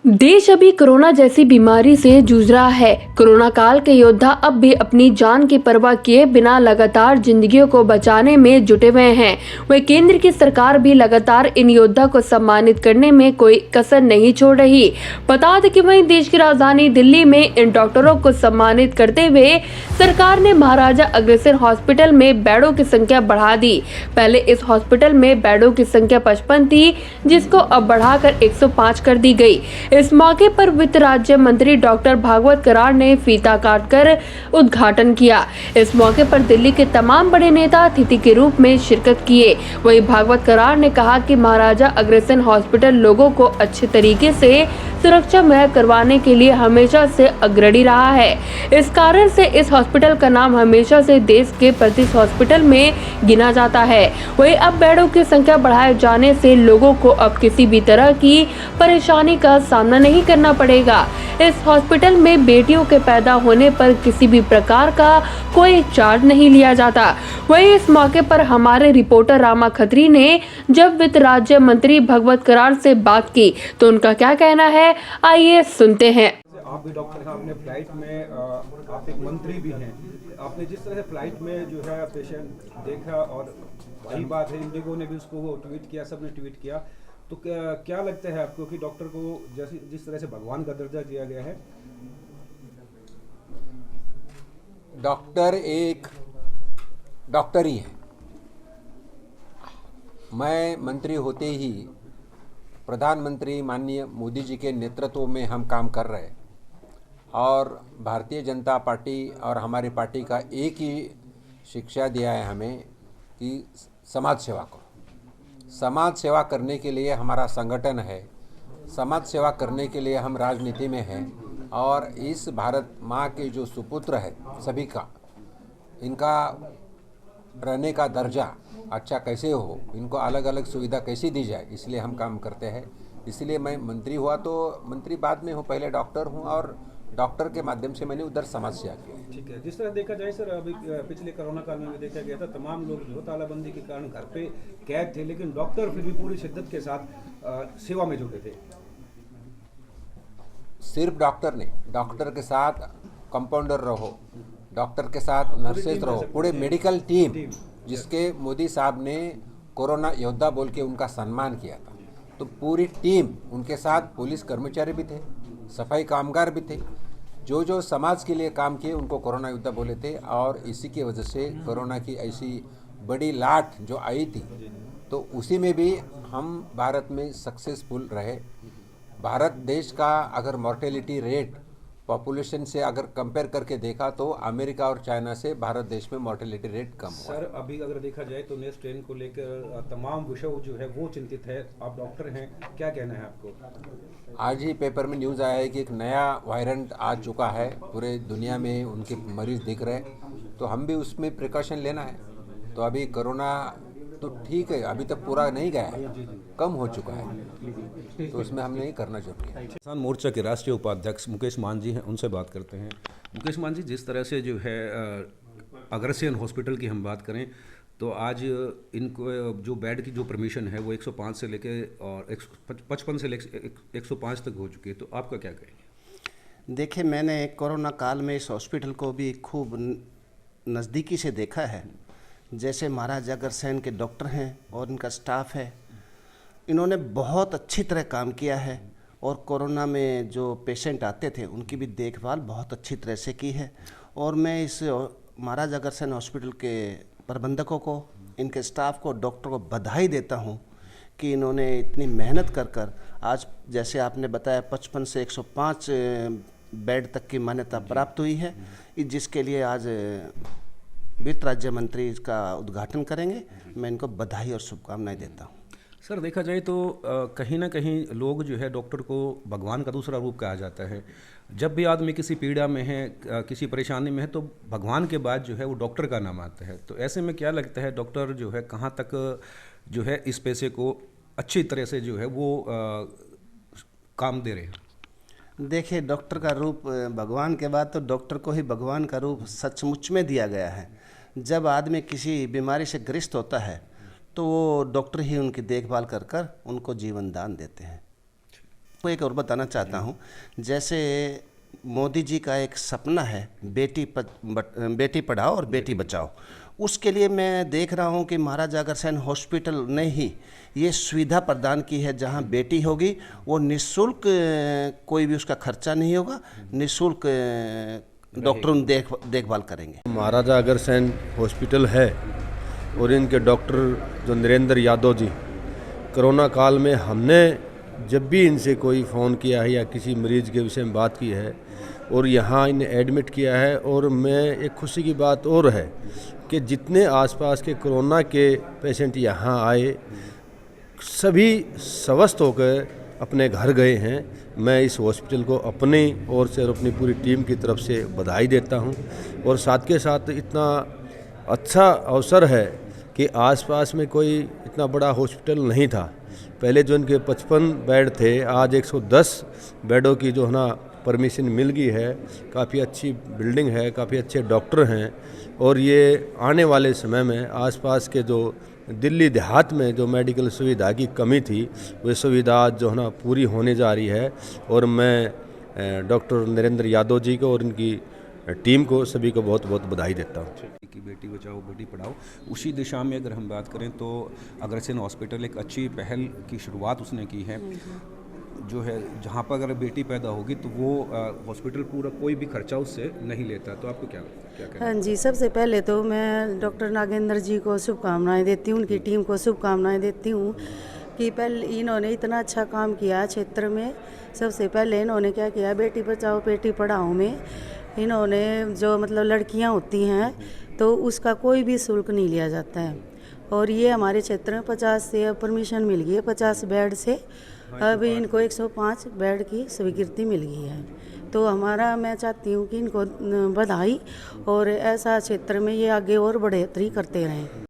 देश अभी कोरोना जैसी बीमारी से जूझ रहा है। कोरोना काल के योद्धा अब भी अपनी जान की परवाह किए बिना लगातार जिंदगियों को बचाने में जुटे हुए हैं। वहीं केंद्र की सरकार भी लगातार इन योद्धा को सम्मानित करने में कोई कसर नहीं छोड़ रही। बता दें कि वहीं देश की राजधानी दिल्ली में इन डॉक्टरों को सम्मानित करते हुए सरकार ने महाराजा अग्रसेन हॉस्पिटल में बेडों की संख्या बढ़ा दी। पहले इस हॉस्पिटल में बेडों की संख्या 55 थी, जिसको अब बढ़ाकर 105 कर दी गई। इस मौके पर वित्त राज्य मंत्री डॉक्टर भागवत कराड़ ने फीता काटकर उद्घाटन किया। इस मौके पर दिल्ली के तमाम बड़े नेता अतिथि के रूप में शिरकत किए। वहीं भागवत कराड़ ने कहा कि महाराजा अग्रसेन हॉस्पिटल लोगों को अच्छे तरीके से सुरक्षा मुहैया करवाने के लिए हमेशा से अग्रणी रहा है। इस कारण से इस हॉस्पिटल का नाम हमेशा से देश के प्रतिष्ठित हॉस्पिटल में गिना जाता है। वहीं अब बेडों की संख्या बढ़ाए जाने से लोगों को अब किसी भी तरह की परेशानी का सामना नहीं करना पड़ेगा। इस हॉस्पिटल में बेटियों के पैदा होने पर किसी भी प्रकार का कोई चार्ज नहीं लिया जाता। वहीं इस मौके पर हमारे रिपोर्टर रामा खत्री ने जब वित्त राज्य मंत्री भागवत कराड़ से बात की तो उनका क्या कहना है, आइए सुनते हैं। आप भी डॉक्टर हैं, आपने फ्लाइट में आप एक मंत्री भी हैं, आपने जिस तरह से फ्लाइट में जो है पेशेंट देखा और वही बात है, इंडिगो ने भी उसको ट्वीट किया, सबने ट्वीट किया, तो क्या लगता है आपको कि डॉक्टर को जैसे जिस तरह से भगवान का दर्जा दिया गया है? डॉक्टर एक डॉक्टर ही है। मैं मंत्री होते ही प्रधानमंत्री माननीय मोदी जी के नेतृत्व में हम काम कर रहे हैं और भारतीय जनता पार्टी और हमारी पार्टी का एक ही शिक्षा दिया है हमें कि समाज सेवा करो। समाज सेवा करने के लिए हमारा संगठन है, समाज सेवा करने के लिए हम राजनीति में हैं और इस भारत माँ के जो सुपुत्र है सभी का, इनका रहने का दर्जा अच्छा कैसे हो, इनको अलग अलग सुविधा कैसी दी जाए, इसलिए हम काम करते हैं। इसलिए मैं मंत्री हुआ तो मंत्री बाद में हूँ, पहले डॉक्टर हूँ और डॉक्टर के माध्यम से मैंने उधर समाज सेवा की। ठीक है, जिस तरह देखा जाए सर, अभी पिछले कोरोना काल में भी देखा गया था, तमाम लोग जो तालाबंदी के कारण घर पे कैद थे, लेकिन डॉक्टर फिर भी पूरी शिद्दत के साथ सेवा में जुटे थे। सिर्फ डॉक्टर नहीं, डॉक्टर के साथ कंपाउंडर रहो, डॉक्टर के साथ नर्सेज रहो, पूरे मेडिकल टीम, जिसके मोदी साहब ने कोरोना योद्धा बोल के उनका सम्मान किया था, तो पूरी टीम उनके साथ, पुलिस कर्मचारी भी थे, सफाई कामगार भी थे, जो जो समाज के लिए काम किए उनको कोरोना योद्धा बोले थे। और इसी की वजह से कोरोना की ऐसी बड़ी लाट जो आई थी तो उसी में भी हम भारत में सक्सेसफुल रहे। भारत देश का अगर मॉर्टेलिटी रेट पॉपुलेशन से अगर कंपेयर करके देखा तो अमेरिका और चाइना से भारत देश में मॉर्टेलिटी रेट कम हुआ। सर, अभी अगर देखा जाए तो नेक्स्ट ट्रेन को लेकर तमाम विषय जो है वो चिंतित है। आप डॉक्टर हैं, क्या कहना है आपको? आज ही पेपर में न्यूज़ आया है कि एक नया वायरेंट आ चुका है, पूरे दुनिया में उनके मरीज दिख रहे हैं, तो हम भी उसमें प्रिकॉशन लेना है। तो अभी कोरोना तो ठीक है, अभी तक पूरा नहीं गया है, कम हो चुका है, तो उसमें हम नहीं करना जरूरी है। किसान मोर्चा के राष्ट्रीय उपाध्यक्ष मुकेश मान जी हैं, उनसे बात करते हैं। मुकेश मान जी, जिस तरह से जो है अग्रसेन हॉस्पिटल की हम बात करें तो आज इनको जो बेड की जो परमिशन है वो 105 से लेके और 55 से लेके 105 तक हो चुकी है, तो आपका क्या कहेंगे? देखिए, मैंने कोरोना काल में इस हॉस्पिटल को भी खूब नज़दीकी से देखा है। जैसे महाराजा अग्रसेन के डॉक्टर हैं और इनका स्टाफ है, इन्होंने बहुत अच्छी तरह काम किया है और कोरोना में जो पेशेंट आते थे उनकी भी देखभाल बहुत अच्छी तरह से की है। और मैं इस महाराजा अग्रसेन हॉस्पिटल के प्रबंधकों को, इनके स्टाफ को, डॉक्टर को बधाई देता हूं कि इन्होंने इतनी मेहनत कर आज जैसे आपने बताया 55 से 105 बेड तक की मान्यता प्राप्त हुई है, जिसके लिए आज वित्त राज्य मंत्री इसका उद्घाटन करेंगे। मैं इनको बधाई और शुभकामनाएं देता हूँ। सर, देखा जाए तो कहीं ना कहीं लोग जो है डॉक्टर को भगवान का दूसरा रूप कहा जाता है। जब भी आदमी किसी पीड़ा में है, किसी परेशानी में है, तो भगवान के बाद जो है वो डॉक्टर का नाम आता है। तो ऐसे में क्या लगता है, डॉक्टर जो है कहाँ तक जो है इस पैसे को अच्छी तरह से जो है वो काम दे रहे हैं? देखिए, डॉक्टर का रूप भगवान के बाद तो डॉक्टर को ही भगवान का रूप सचमुच में दिया गया है। जब आदमी किसी बीमारी से ग्रस्त होता है तो वो डॉक्टर ही उनकी देखभाल कर उनको जीवन दान देते हैं। आपको एक और बताना चाहता हूँ, जैसे मोदी जी का एक सपना है बेटी पढ़ाओ और बेटी बचाओ। उसके लिए मैं देख रहा हूँ कि महाराजा अग्रसेन हॉस्पिटल ने ही ये सुविधा प्रदान की है, जहाँ बेटी होगी वो निःशुल्क, कोई भी उसका खर्चा नहीं होगा, निःशुल्क डॉक्टर देखभाल करेंगे। महाराजा अग्रसेन हॉस्पिटल है और इनके डॉक्टर जो नरेंद्र यादव जी, कोरोना काल में हमने जब भी इनसे कोई फ़ोन किया है या किसी मरीज़ के विषय में बात की है और यहाँ इन्हें एडमिट किया है, और मैं एक खुशी की बात और है कि जितने आसपास के कोरोना के पेशेंट यहाँ आए सभी स्वस्थ होकर अपने घर गए हैं। मैं इस हॉस्पिटल को अपनी ओर से और अपनी पूरी टीम की तरफ से बधाई देता हूं, और साथ के साथ इतना अच्छा अवसर है कि आसपास में कोई इतना बड़ा हॉस्पिटल नहीं था। पहले जो इनके 55 बेड थे, आज 110 बेडों की जो है ना परमिशन मिल गई है। काफ़ी अच्छी बिल्डिंग है, काफ़ी अच्छे डॉक्टर हैं, और ये आने वाले समय में आसपास के जो दिल्ली देहात में जो मेडिकल सुविधा की कमी थी वो सुविधा जो है ना पूरी होने जा रही है। और मैं डॉक्टर नरेंद्र यादव जी को और इनकी टीम को सभी को बहुत बहुत बधाई देता हूँ। कि बेटी बचाओ बेटी पढ़ाओ, उसी दिशा में अगर हम बात करें तो अग्रसेन हॉस्पिटल एक अच्छी पहल की शुरुआत उसने की है, जो है जहाँ पर अगर बेटी पैदा होगी तो वो हॉस्पिटल पूरा कोई भी खर्चा उससे नहीं लेता। तो आपको क्या कहना है? हाँ जी, सबसे पहले तो मैं डॉक्टर नागेंद्र जी को शुभकामनाएं देती हूँ, उनकी टीम को शुभकामनाएं देती हूँ कि पहले इन्होंने इतना अच्छा काम किया क्षेत्र में। सबसे पहले इन्होंने क्या किया, बेटी बचाओ बेटी पढ़ाओ में इन्होंने जो मतलब लड़कियाँ होती हैं तो उसका कोई भी शुल्क नहीं लिया जाता है, और ये हमारे क्षेत्र में 50 से परमिशन मिल गई है, 50 बेड से अभी इनको 105 बेड की स्वीकृति मिल गई है। तो हमारा मैं चाहती हूँ कि इनको बधाई, और ऐसा क्षेत्र में ये आगे और बढ़ोतरी करते रहें।